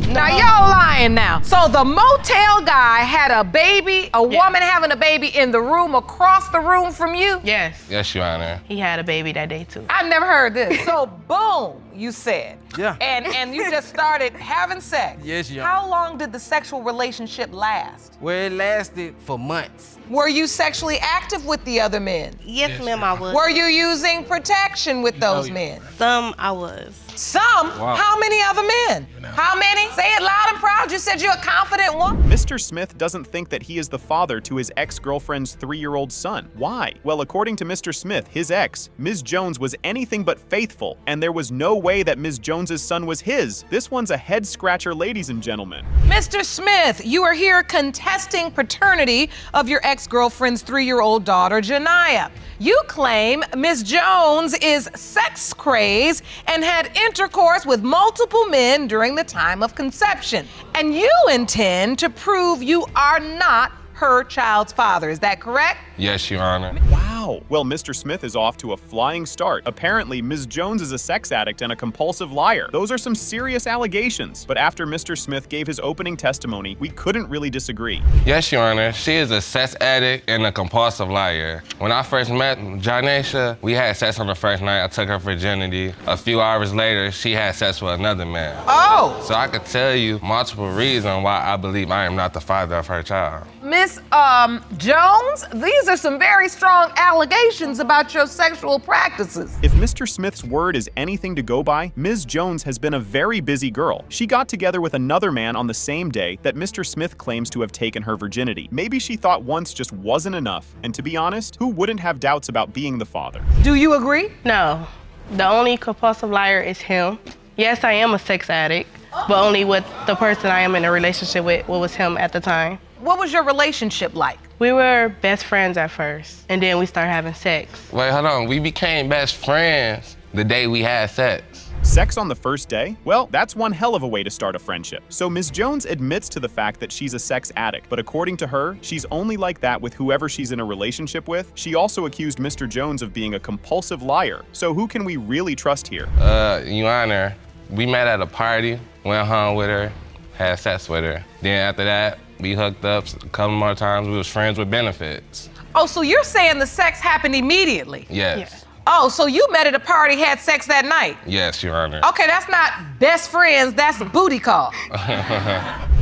Now y'all lying now. So the motel guy had a baby, a woman having a baby in the room across the room from you? Yes. Yes, Your Honor. He had a baby that day too. I've never heard this. So boom, you said. Yeah. And you just started having sex. Yes, Your How long did the sexual relationship last? Well, it lasted for months. Were you sexually active with the other men? Yes, ma'am, I was. Were you using protection with those men? Some I was. Some? Wow. How many other men? How many? Say it loud and proud. You said you're a confident woman. Mr. Smith doesn't think that he is the father to his ex-girlfriend's 3-year-old son. Why? Well, according to Mr. Smith, his ex, Ms. Jones, was anything but faithful, and there was no way that Ms. Jones's son was his. This one's a head-scratcher, ladies and gentlemen. Mr. Smith, you are here contesting paternity of your ex-girlfriend's 3-year-old daughter, Janiyah. You claim Ms. Jones is sex crazed and had intercourse with multiple men during the time of conception. And you intend to prove you are not her child's father. Is that correct? Yes, Your Honor. Wow. Well, Mr. Smith is off to a flying start. Apparently, Ms. Jones is a sex addict and a compulsive liar. Those are some serious allegations. But after Mr. Smith gave his opening testimony, we couldn't really disagree. Yes, Your Honor. She is a sex addict and a compulsive liar. When I first met Janiyah, we had sex on the first night. I took her virginity. A few hours later, she had sex with another man. Oh. So I could tell you multiple reasons why I believe I am not the father of her child. Miss Jones, these are some very strong allegations about your sexual practices. If Mr. Smith's word is anything to go by, Ms. Jones has been a very busy girl. She got together with another man on the same day that Mr. Smith claims to have taken her virginity. Maybe she thought once just wasn't enough. And to be honest, who wouldn't have doubts about being the father? Do you agree? No. The only compulsive liar is him. Yes, I am a sex addict, but only with the person I am in a relationship with, what was him at the time. What was your relationship like? We were best friends at first, and then we started having sex. Wait, hold on. We became best friends the day we had sex. Sex on the first day? Well, that's one hell of a way to start a friendship. So Ms. Jones admits to the fact that she's a sex addict, but according to her, she's only like that with whoever she's in a relationship with. She also accused Mr. Jones of being a compulsive liar. So who can we really trust here? Your Honor, we met at a party, went home with her, had sex with her. Then after that, we hooked up a couple more times. We was friends with benefits. Oh, so you're saying the sex happened immediately? Yes. Oh, so you met at a party, had sex that night? Yes, Your Honor. Okay, that's not best friends, that's a booty call.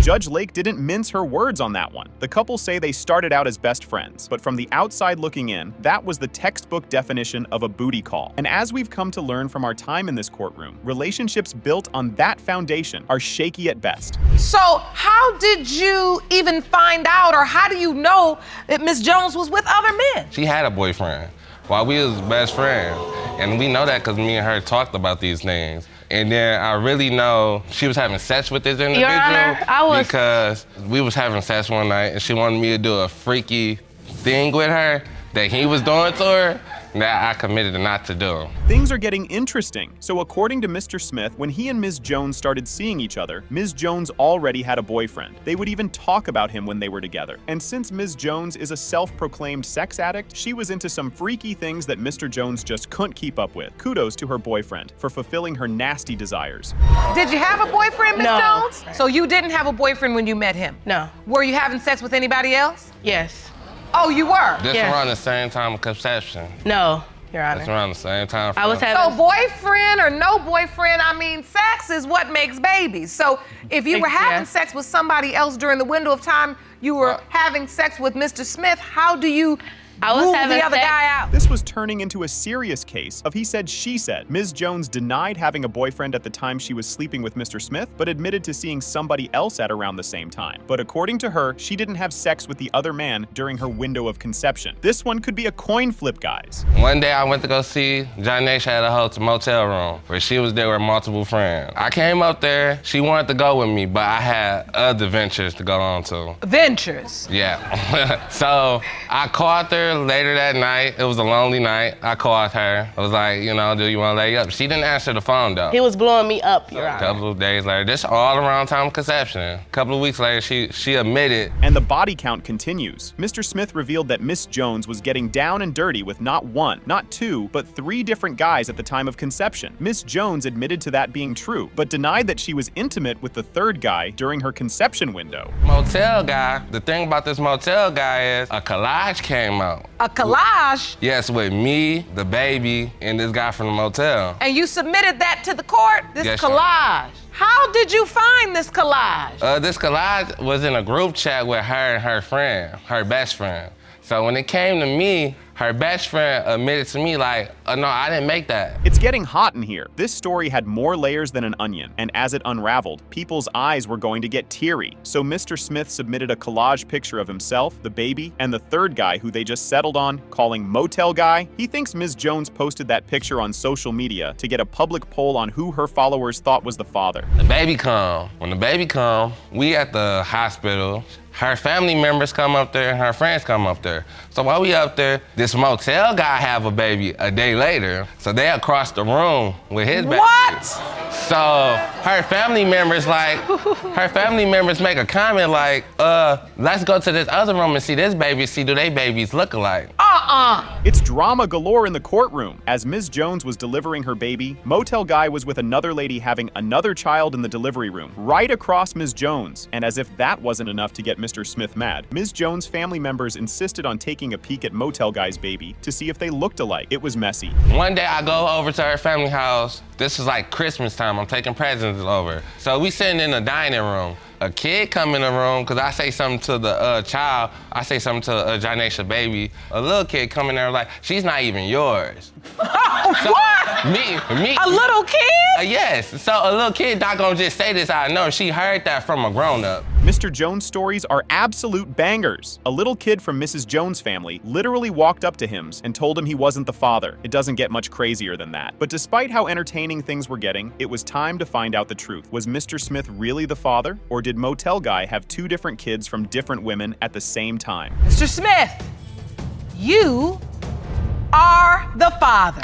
Judge Lake didn't mince her words on that one. The couple say they started out as best friends, but from the outside looking in, that was the textbook definition of a booty call. And as we've come to learn from our time in this courtroom, relationships built on that foundation are shaky at best. So how did you even find out, or how do you know that Ms. Jones was with other men? She had a boyfriend while we was best friends. And we know that because me and her talked about these things. And then I really know she was having sex with this individual. Your Honor, because we was having sex one night and she wanted me to do a freaky thing with her that he was doing to her that I committed not to do. Things are getting interesting. So according to Mr. Smith, when he and Ms. Jones started seeing each other, Ms. Jones already had a boyfriend. They would even talk about him when they were together. And since Ms. Jones is a self-proclaimed sex addict, she was into some freaky things that Mr. Jones just couldn't keep up with. Kudos to her boyfriend for fulfilling her nasty desires. Did you have a boyfriend, Ms. No. Jones? So you didn't have a boyfriend when you met him? No. Were you having sex with anybody else? Yes. Oh, you were? This Yes. around the same time of conception. No, Your It's Honor. around the same time. I was So having. boyfriend or no boyfriend, I mean, sex is what makes babies. So if you were having Yes. sex with somebody else during the window of time you were having sex with Mr. Smith, how do you I was rule having the other sex- guy out? This was turning into a serious case of he said, she said. Ms. Jones denied having a boyfriend at the time she was sleeping with Mr. Smith, but admitted to seeing somebody else at around the same time. But according to her, she didn't have sex with the other man during her window of conception. This one could be a coin flip, guys. One day I went to go see Janiyah at a hotel motel room where she was there with multiple friends. I came up there, she wanted to go with me, but I had other ventures to go on to. Ventures. Yeah. So I called her her later that night. It was a lonely night. I called her. I was like, you know, do you want to lay up? She didn't answer the phone, though. He was blowing me up, Your Honor. A couple of days later, this all around time of conception. A couple of weeks later, she admitted. And the body count continues. Mr. Smith revealed that Miss Jones was getting down and dirty with not one, not two, but 3 different guys at the time of conception. Miss Jones admitted to that being true, but denied that she was intimate with the 3rd guy during her conception window. Motel guy, the thing about this motel guy is a collage came out. A collage? Yes, with me, the baby, and this guy from the motel. And you submitted that to the court? This Yes, collage. How did you find this collage? This collage was in a group chat with her and her friend, her best friend. So when it came to me, her best friend admitted to me like, oh, no, I didn't make that. It's getting hot in here. This story had more layers than an onion, and as it unraveled, people's eyes were going to get teary. So Mr. Smith submitted a collage picture of himself, the baby, and the 3rd guy who they just settled on, calling Motel Guy. He thinks Ms. Jones posted that picture on social media to get a public poll on who her followers thought was the father. The baby come. When the baby come, we at the hospital. Her family members come up there and her friends come up there. So while we up there, this motel guy have a baby a day later. So they across the room with his baby. What? So her family members make a comment like, let's go to this other room and see this baby, see do they babies look alike. It's drama galore in the courtroom. As Ms. Jones was delivering her baby, Motel Guy was with another lady having another child in the delivery room, right across Ms. Jones. And as if that wasn't enough to get Mr. Smith mad, Ms. Jones' family members insisted on taking a peek at Motel Guy's baby to see if they looked alike. It was messy. One day I go over to her family house. This is like Christmas time. I'm taking presents over. So we sitting in the dining room. A kid come in the room, because I say something to the child. I say something to Janesha baby. A little kid come in there like, she's not even yours. So, What? Me. A little kid? Yes. So a little kid not gonna just say this out of nowhere. She heard that from a grown-up. Mr. Jones' stories are absolute bangers. A little kid from Mrs. Jones' family literally walked up to him and told him he wasn't the father. It doesn't get much crazier than that. But despite how entertaining things were getting, it was time to find out the truth. Was Mr. Smith really the father, or did Motel Guy have 2 different kids from different women at the same time? Mr. Smith, you are the father.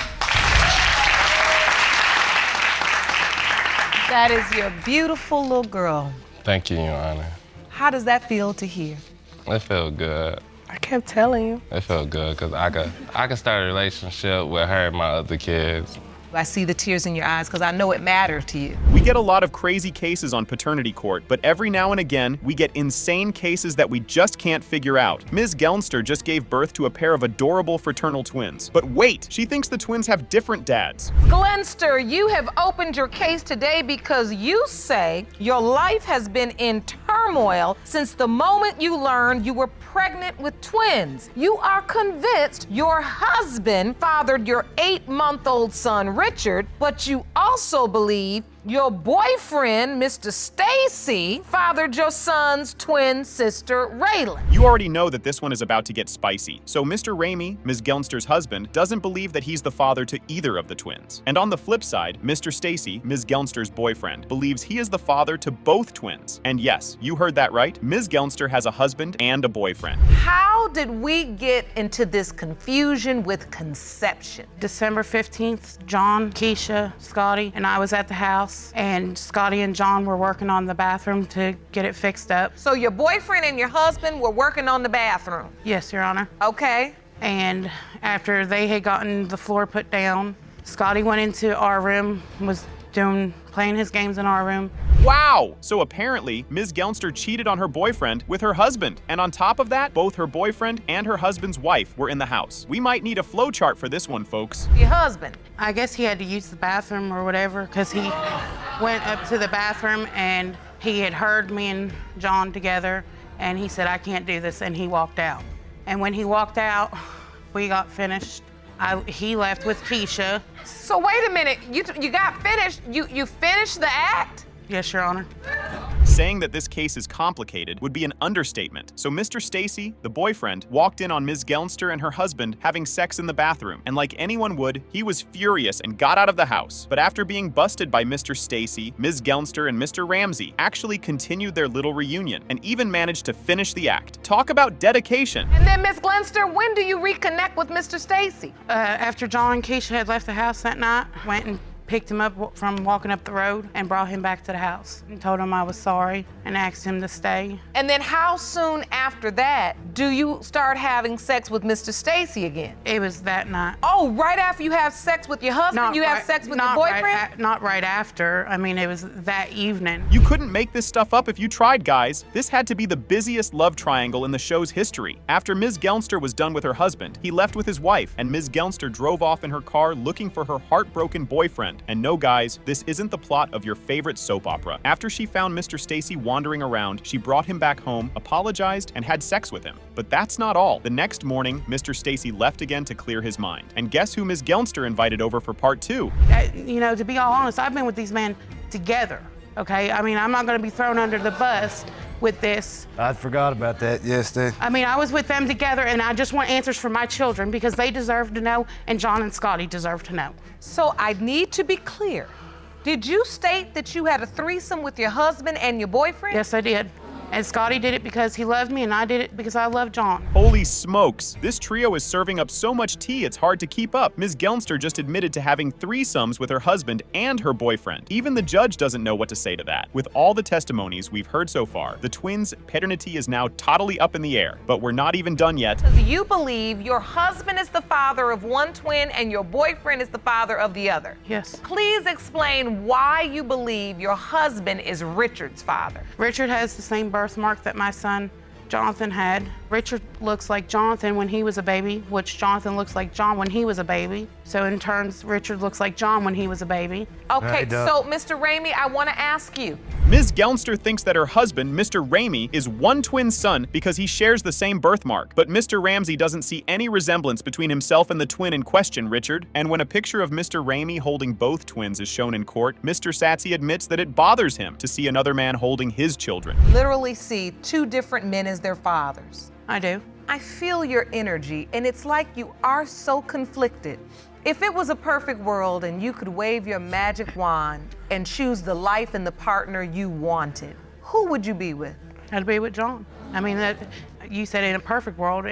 That is your beautiful little girl. Thank you, Your Honor. How does that feel to hear? It felt good. I kept telling you. It felt good because I could start a relationship with her and my other kids. I see the tears in your eyes because I know it mattered to you. We get a lot of crazy cases on paternity court, but every now and again, we get insane cases that we just can't figure out. Ms. Gelnster just gave birth to a pair of adorable fraternal twins. But wait, she thinks the twins have different dads. Glenster, you have opened your case today because you say your life has been in turmoil since the moment you learned you were pregnant with twins. You are convinced your husband fathered your 8-month-old son, Richard, but you also believe your boyfriend, Mr. Stacy, fathered your son's twin sister, Raylan. You already know that this one is about to get spicy. So Mr. Ramey, Ms. Gelnster's husband, doesn't believe that he's the father to either of the twins. And on the flip side, Mr. Stacy, Ms. Gelnster's boyfriend, believes he is the father to both twins. And yes, you heard that right. Ms. Gelnster has a husband and a boyfriend. How did we get into this confusion with conception? December 15th, John, Keisha, Scotty, and I was at the house, and Scotty and John were working on the bathroom to get it fixed up. So your boyfriend and your husband were working on the bathroom? Yes, Your Honor. Okay. And after they had gotten the floor put down, Scotty went into our room, was playing his games in our room. Wow! So apparently, Ms. Gelnster cheated on her boyfriend with her husband. And on top of that, both her boyfriend and her husband's wife were in the house. We might need a flowchart for this one, folks. Your husband? I guess he had to use the bathroom or whatever, because he went up to the bathroom and he had heard me and John together, and he said, I can't do this, and he walked out. And when he walked out, we got finished. He left with Keisha. So wait a minute, you got finished, you finished the act? Yes, Your Honor. Saying that this case is complicated would be an understatement. So Mr. Stacy, the boyfriend, walked in on Ms. Gelnster and her husband having sex in the bathroom, and like anyone would, he was furious and got out of the house. But after being busted by Mr. Stacy, Ms. Gelnster and Mr. Ramsey actually continued their little reunion and even managed to finish the act. Talk about dedication. And then, Miss Glenster, when do you reconnect with Mr. Stacy? After John and Keisha had left the house that night, went and picked him up from walking up the road and brought him back to the house and told him I was sorry and asked him to stay. And then how soon after that do you start having sex with Mr. Stacy again? It was that night. Oh, right after you have sex with your husband, you have sex with your boyfriend? Not right after. I mean, it was that evening. You couldn't make this stuff up if you tried, guys. This had to be the busiest love triangle in the show's history. After Ms. Gelnster was done with her husband, he left with his wife, and Ms. Gelnster drove off in her car looking for her heartbroken boyfriend. And no, guys, this isn't the plot of your favorite soap opera. After she found Mr. Stacy wandering around, she brought him back home, apologized, and had sex with him. But that's not all. The next morning, Mr. Stacy left again to clear his mind. And guess who Ms. Gelnster invited over for part 2? You know, to be all honest, I've been with these men together, okay? I mean, I'm not gonna be thrown under the bus with this. I forgot about that yesterday. I mean, I was with them together, and I just want answers for my children because they deserve to know, and John and Scotty deserve to know. So I need to be clear. Did you state that you had a threesome with your husband and your boyfriend? Yes, I did. And Scotty did it because he loved me, and I did it because I love John. Holy smokes! This trio is serving up so much tea it's hard to keep up. Ms. Gelnster just admitted to having threesomes with her husband and her boyfriend. Even the judge doesn't know what to say to that. With all the testimonies we've heard so far, the twins' paternity is now totally up in the air. But we're not even done yet. Do you believe your husband is the father of one twin and your boyfriend is the father of the other? Yes. Please explain why you believe your husband is Richard's father. Richard has the same birthmark that my son Jonathan had. Richard looks like Jonathan when he was a baby, which Jonathan looks like John when he was a baby. So in turns, Richard looks like John when he was a baby. Okay, so Mr. Ramey, I want to ask you. Ms. Gelnster thinks that her husband, Mr. Ramey, is one twin son because he shares the same birthmark. But Mr. Ramsey doesn't see any resemblance between himself and the twin in question, Richard. And when a picture of Mr. Ramey holding both twins is shown in court, Mr. Satsy admits that it bothers him to see another man holding his children. Literally see two different men as their fathers. I do. I feel your energy, and it's like you are so conflicted. If it was a perfect world and you could wave your magic wand and choose the life and the partner you wanted, who would you be with? I'd be with John. I mean, you said in a perfect world,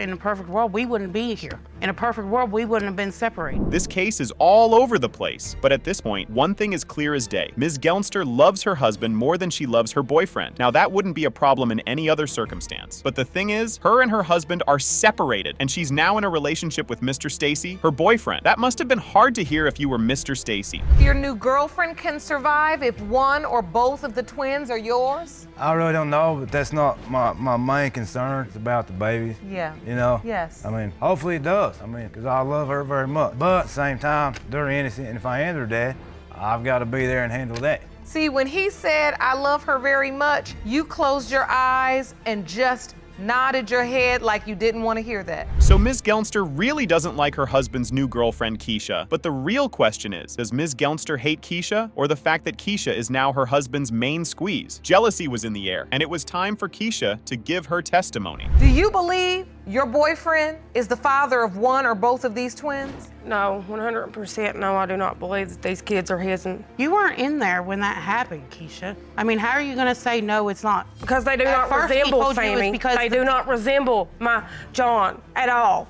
we wouldn't be here. In a perfect world, we wouldn't have been separated. This case is all over the place. But at this point, one thing is clear as day. Ms. Gelnster loves her husband more than she loves her boyfriend. Now, that wouldn't be a problem in any other circumstance. But the thing is, her and her husband are separated, and she's now in a relationship with Mr. Stacy, her boyfriend. That must have been hard to hear if you were Mr. Stacy. Your new girlfriend can survive if one or both of the twins are yours? I really don't know, but that's not my main concern. It's about the babies. Yeah. You know? Yes. I mean, hopefully it does. I mean, because I love her very much. But at the same time, they're innocent, and if I am their dad, I've got to be there and handle that. See, when he said, I love her very much, you closed your eyes and just nodded your head like you didn't want to hear that. So Ms. Gelnster really doesn't like her husband's new girlfriend, Keisha. But the real question is, does Ms. Gelnster hate Keisha, or the fact that Keisha is now her husband's main squeeze? Jealousy was in the air, and it was time for Keisha to give her testimony. Do you believe your boyfriend is the father of one or both of these twins? No, 100% no, I do not believe that these kids are his. You weren't in there when that happened, Keisha. I mean, how are you gonna say no, it's not? Because they do At not first he resemble told you it was Sammy. because They do not resemble my John at all.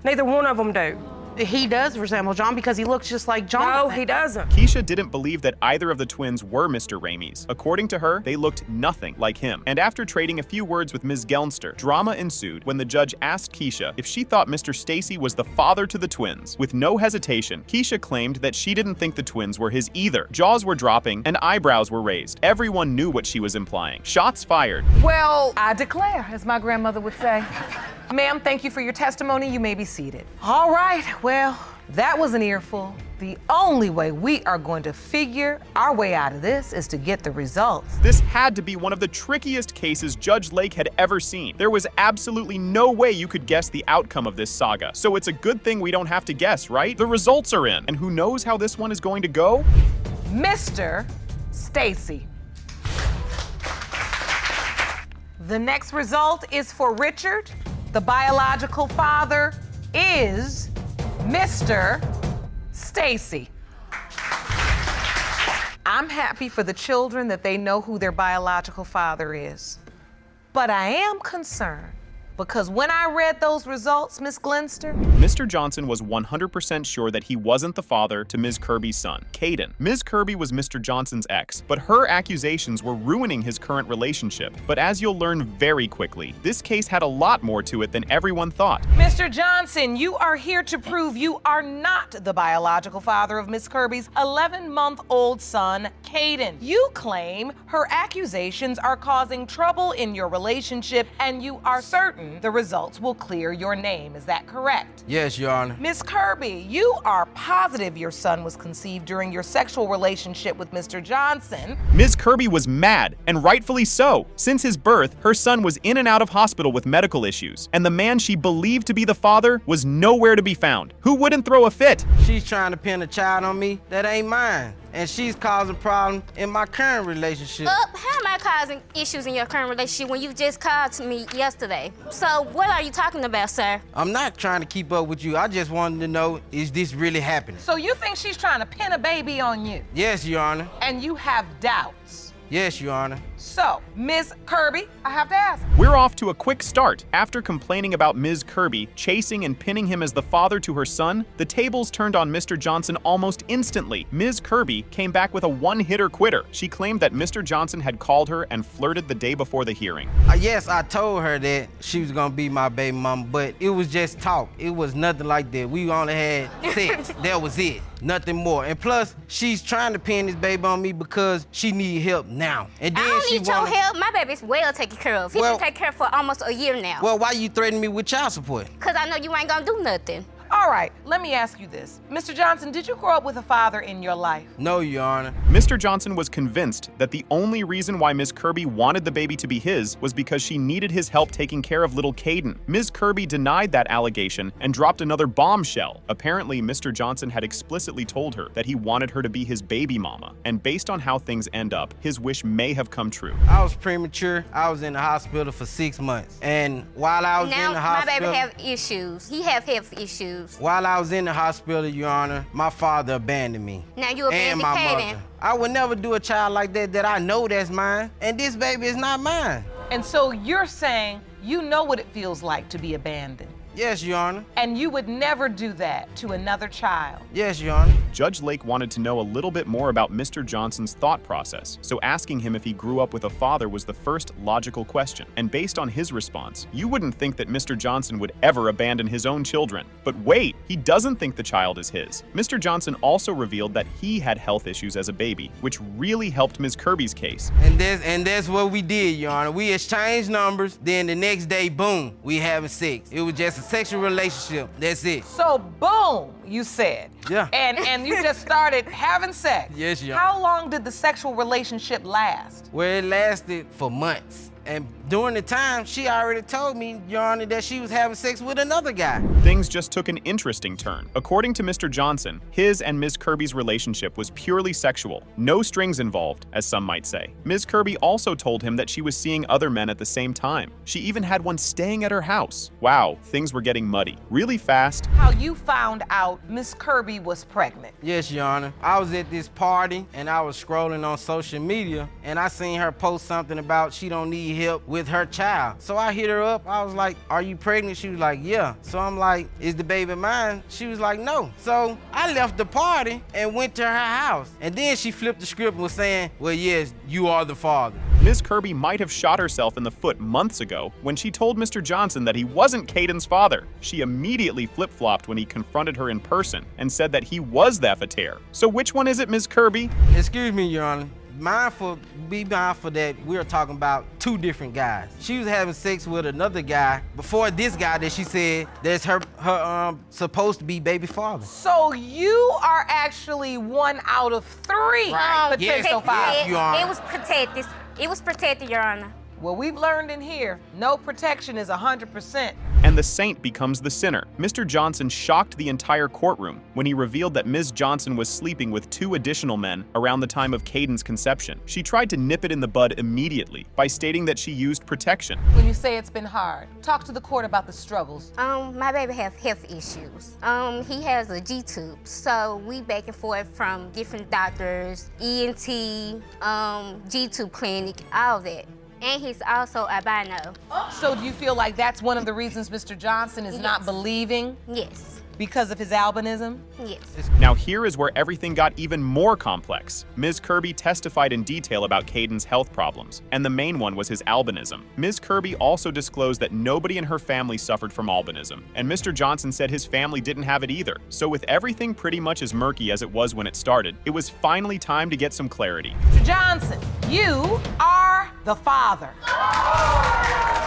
Neither one of them do. He does resemble John because he looks just like Jonathan. No, he doesn't. Keisha didn't believe that either of the twins were Mr. Ramey's. According to her, they looked nothing like him. And after trading a few words with Ms. Gelnster, drama ensued when the judge asked Keisha if she thought Mr. Stacy was the father to the twins. With no hesitation, Keisha claimed that she didn't think the twins were his either. Jaws were dropping and eyebrows were raised. Everyone knew what she was implying. Shots fired. Well, I declare, as my grandmother would say. Ma'am, thank you for your testimony. You may be seated. All right, well, that was an earful. The only way we are going to figure our way out of this is to get the results. This had to be one of the trickiest cases Judge Lake had ever seen. There was absolutely no way you could guess the outcome of this saga. So it's a good thing we don't have to guess, right? The results are in. And who knows how this one is going to go? Mr. Stacy. The next result is for Richard. The biological father is Mr. Stacy. I'm happy for the children that they know who their biological father is. But I am concerned because when I read those results, Miss Glenster, Mr. Johnson was 100% sure that he wasn't the father to Ms. Kirby's son, Caden. Ms. Kirby was Mr. Johnson's ex, but her accusations were ruining his current relationship. But as you'll learn very quickly, this case had a lot more to it than everyone thought. Mr. Johnson, you are here to prove you are not the biological father of Miss Kirby's 11-month-old son, Caden. You claim her accusations are causing trouble in your relationship, and you are certain the results will clear your name. Is that correct? Yes, Your Honor. Miss Kirby, you are positive your son was conceived during your sexual relationship with Mr. Johnson. Ms. Kirby was mad, and rightfully so. Since his birth, her son was in and out of hospital with medical issues, and the man she believed to be the father was nowhere to be found. Who wouldn't throw a fit? She's trying to pin a child on me that ain't mine. And she's causing problems in my current relationship. How am I causing issues in your current relationship when you just called to me yesterday? So what are you talking about, sir? I'm not trying to keep up with you. I just wanted to know, is this really happening? So you think she's trying to pin a baby on you? Yes, Your Honor. And you have doubts? Yes, Your Honor. So, Ms. Kirby, I have to ask. We're off to a quick start. After complaining about Ms. Kirby chasing and pinning him as the father to her son, the tables turned on Mr. Johnson almost instantly. Ms. Kirby came back with a one-hitter quitter. She claimed that Mr. Johnson had called her and flirted the day before the hearing. Yes, I told her that she was gonna be my baby mama, but it was just talk. It was nothing like that. We only had sex. That was it. Nothing more. And plus, she's trying to pin this baby on me because she need help now. And then I don't she need your help. My baby's well taken care of. He's been taken care of for almost a year now. Well, why you threatening me with child support? Because I know you ain't gonna do nothing. All right, let me ask you this. Mr. Johnson, did you grow up with a father in your life? No, Your Honor. Mr. Johnson was convinced that the only reason why Ms. Kirby wanted the baby to be his was because she needed his help taking care of little Caden. Ms. Kirby denied that allegation and dropped another bombshell. Apparently, Mr. Johnson had explicitly told her that he wanted her to be his baby mama, and based on how things end up, his wish may have come true. I was premature. I was in the hospital for 6 months. And while I was in the hospital... Now, my baby have issues. He have health issues. While I was in the hospital, Your Honor, my father abandoned me. Now you abandoned Caden. I would never do a child like that I know that's mine, and this baby is not mine. And so you're saying you know what it feels like to be abandoned? Yes, Your Honor. And you would never do that to another child? Yes, Your Honor. Judge Lake wanted to know a little bit more about Mr. Johnson's thought process, so asking him if he grew up with a father was the first logical question. And based on his response, you wouldn't think that Mr. Johnson would ever abandon his own children. But wait, he doesn't think the child is his. Mr. Johnson also revealed that he had health issues as a baby, which really helped Ms. Kirby's case. And that's what we did, Your Honor. We exchanged numbers, then the next day, boom, we having sex. It was just a sexual relationship. That's it. So boom, you said. Yeah. And you just started having sex. Yes, Your Honor. How long did the sexual relationship last? Well, it lasted for months. And during the time, she already told me, Your Honor, that she was having sex with another guy. Things just took an interesting turn. According to Mr. Johnson, his and Ms. Kirby's relationship was purely sexual. No strings involved, as some might say. Ms. Kirby also told him that she was seeing other men at the same time. She even had one staying at her house. Wow, things were getting muddy. Really fast. How you found out Ms. Kirby was pregnant? Yes, Your Honor. I was at this party, and I was scrolling on social media, and I seen her post something about she don't need help with her child. So I hit her up. I was like, are you pregnant? She was like, yeah. So I'm like, is the baby mine? She was like, no. So I left the party and went to her house. And then she flipped the script and was saying, well, yes, you are the father. Ms. Kirby might have shot herself in the foot months ago when she told Mr. Johnson that he wasn't Caden's father. She immediately flip-flopped when he confronted her in person and said that he was the father. So which one is it, Ms. Kirby? Excuse me, Your Honor. Be mindful that we're talking about two different guys. She was having sex with another guy before this guy that she said that's her supposed to be baby father. So you are actually 1 out of 3 potential fathers. Yes, Your Honor. It was protected. It was protected, Your Honor. Well, we've learned in here, no protection is 100%. And the saint becomes the sinner. Mr. Johnson shocked the entire courtroom when he revealed that Ms. Johnson was sleeping with 2 additional men around the time of Caden's conception. She tried to nip it in the bud immediately by stating that she used protection. When you say it's been hard, talk to the court about the struggles. My baby has health issues. He has a G-tube, so we back and forth from different doctors, ENT, G-tube clinic, all that. And he's also albino. So do you feel like that's one of the reasons Mr. Johnson is not believing? Yes. Because of his albinism? Yes. Now here is where everything got even more complex. Ms. Kirby testified in detail about Caden's health problems, and the main one was his albinism. Ms. Kirby also disclosed that nobody in her family suffered from albinism, and Mr. Johnson said his family didn't have it either. So with everything pretty much as murky as it was when it started, it was finally time to get some clarity. Mr. Johnson, you are the father.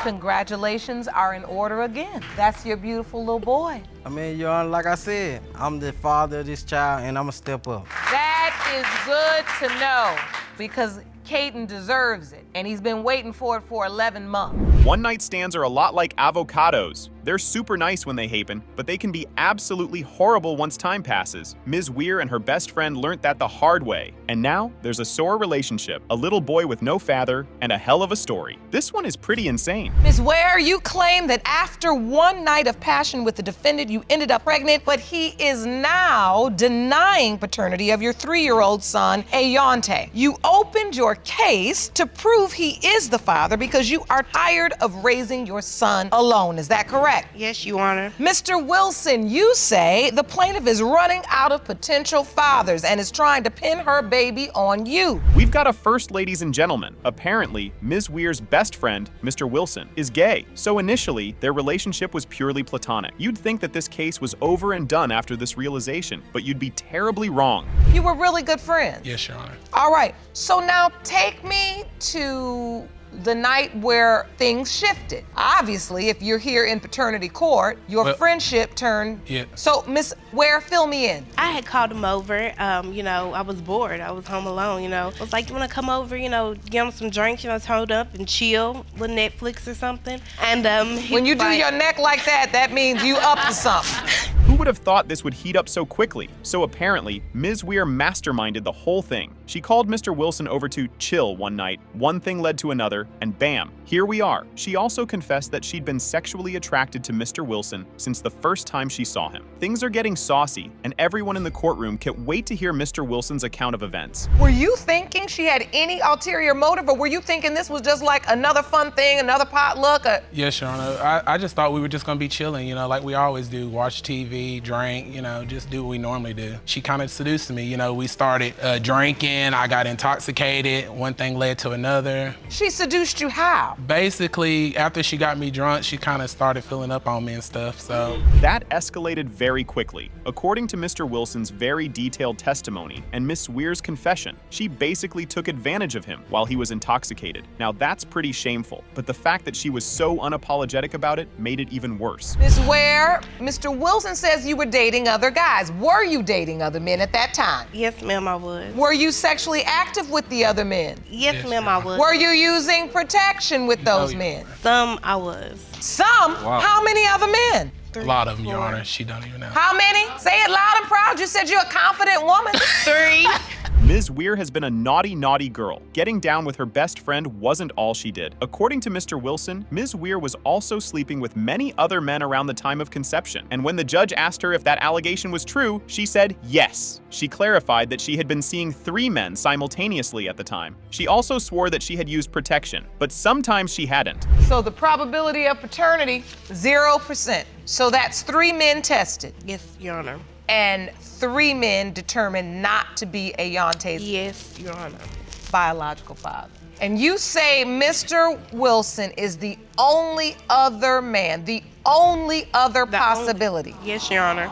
Congratulations are in order again. That's your beautiful little boy. I mean, Your Honor, like I said, I'm the father of this child, and I'm gonna step up. That is good to know because Caden deserves it, and he's been waiting for it for 11 months. One-night stands are a lot like avocados. They're super nice when they happen, but they can be absolutely horrible once time passes. Ms. Weir and her best friend learned that the hard way. And now, there's a sore relationship, a little boy with no father, and a hell of a story. This one is pretty insane. Ms. Ware, you claim that after one night of passion with the defendant, you ended up pregnant, but he is now denying paternity of your 3-year-old son, Ayante. You opened your case to prove he is the father because you are tired of raising your son alone. Is that correct? Yes, Your Honor. Mr. Wilson, you say the plaintiff is running out of potential fathers and is trying to pin her baby on you. We've got a first, ladies and gentlemen. Apparently, Ms. Weir's best friend, Mr. Wilson, is gay. So initially, their relationship was purely platonic. You'd think that this case was over and done after this realization, but you'd be terribly wrong. You were really good friends. Yes, Your Honor. All right, so now take me to the night where things shifted. Obviously, if you're here in paternity court, your friendship turned. Yeah. So, Miss Ware, fill me in. I had called him over. I was bored. I was home alone, I was like, you want to come over, get him some drinks, told up and chill with Netflix or something. And when you do your neck like that, that means you up to something. Who would have thought this would heat up so quickly? So apparently, Ms. Weir masterminded the whole thing. She called Mr. Wilson over to chill one night, one thing led to another, and bam, here we are. She also confessed that she'd been sexually attracted to Mr. Wilson since the first time she saw him. Things are getting saucy, and everyone in the courtroom can't wait to hear Mr. Wilson's account of events. Were you thinking she had any ulterior motive, or were you thinking this was just like another fun thing, another potluck? Yes, Your Honor. I just thought we were just gonna be chilling, like we always do, watch TV, drink, just do what we normally do. She kind of seduced me, we started drinking, I got intoxicated, one thing led to another. She seduced you how? Basically, after she got me drunk, she kind of started filling up on me and stuff, so. That escalated very quickly. According to Mr. Wilson's very detailed testimony and Miss Weir's confession, she basically took advantage of him while he was intoxicated. Now that's pretty shameful, but the fact that she was so unapologetic about it made it even worse. Miss Ware, Mr. Wilson says you were dating other guys. Were you dating other men at that time? Yes, ma'am, I was. Were you sexually active with the other men? Yes, ma'am, I was. Were you using protection with those men? Some I was. Some? Wow. How many other men? A lot of them, Your Honor. She don't even know. How many? Say it loud and proud. You said you're a confident woman. 3. Ms. Weir has been a naughty, naughty girl. Getting down with her best friend wasn't all she did. According to Mr. Wilson, Ms. Weir was also sleeping with many other men around the time of conception. And when the judge asked her if that allegation was true, she said yes. She clarified that she had been seeing 3 men simultaneously at the time. She also swore that she had used protection, but sometimes she hadn't. So the probability of paternity, 0%. So that's 3 men tested. Yes, Your Honor. And 3 men determined not to be Ayante's Yes, Your Honor. biological father. And you say Mr. Wilson is the only other man, the only other possibility. Yes, Your Honor.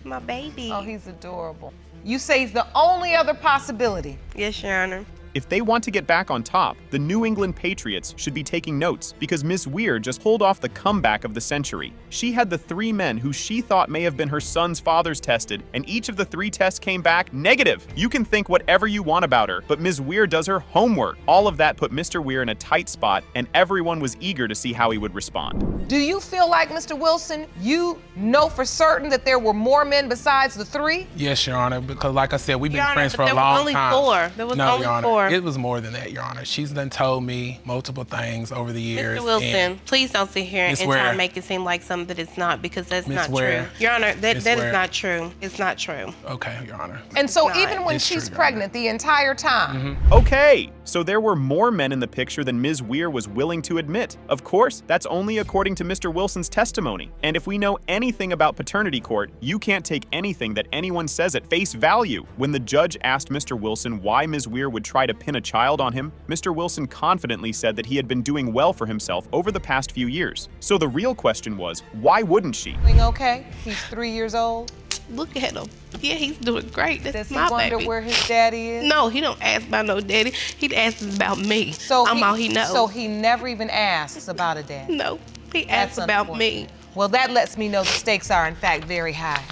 My baby. Oh, he's adorable. You say he's the only other possibility. Yes, Your Honor. If they want to get back on top, the New England Patriots should be taking notes because Miss Weir just pulled off the comeback of the century. She had the 3 men who she thought may have been her son's fathers tested, and each of the 3 tests came back negative. You can think whatever you want about her, but Ms. Weir does her homework. All of that put Mr. Weir in a tight spot, and everyone was eager to see how he would respond. Do you feel like, Mr. Wilson, you know for certain that there were more men besides the 3? Yes, Your Honor, because like I said, we've been Your Honor, friends but for a there was long only time. 4. There was no, only Your Honor, 4. it was more than that, Your Honor. She's done told me multiple things over the years. Mr. Wilson, and please don't sit here and Miss try Ware. to make it seem like something that it's not, because that's Miss not Ware. true. Your Honor, that Miss is Ware. not true. It's not true. Okay, Your Honor. And so not. even when It's she's true, Your pregnant the entire time, Okay, so there were more men in the picture than Ms. Weir was willing to admit. Of course, that's only according to Mr. Wilson's testimony. And if we know anything about paternity court, you can't take anything that anyone says at face value. When the judge asked Mr. Wilson why Ms. Weir would try to pin a child on him, Mr. Wilson confidently said that he had been doing well for himself over the past few years. So the real question was, why wouldn't she? doing okay? He's 3 years old. Look at him. Yeah, he's doing great. That's Does he my wonder baby. where his daddy is? No, he don't ask about no daddy. He asks about me. So I'm all he knows. So he never even asks about a daddy. No, he That's asks about unfortunate. me. Well, that lets me know the stakes are in fact very high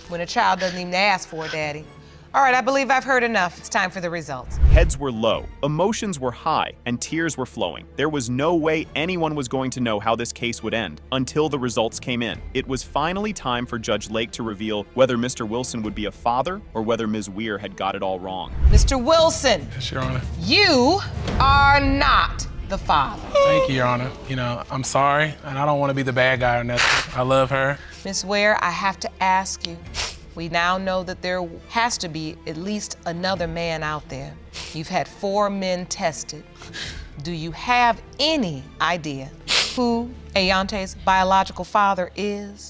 when a child doesn't even ask for a daddy. All right, I believe I've heard enough. It's time for the results. Heads were low, emotions were high, and tears were flowing. There was no way anyone was going to know how this case would end until the results came in. It was finally time for Judge Lake to reveal whether Mr. Wilson would be a father or whether Ms. Weir had got it all wrong. Mr. Wilson, Yes, Your Honor. you are not the father. Thank you, Your Honor. You know, I'm sorry, and I don't want to be the bad guy or nothing. I love her. Ms. Ware, I have to ask you. We now know that there has to be at least another man out there. You've had 4 men tested. Do you have any idea who Ayante's biological father is?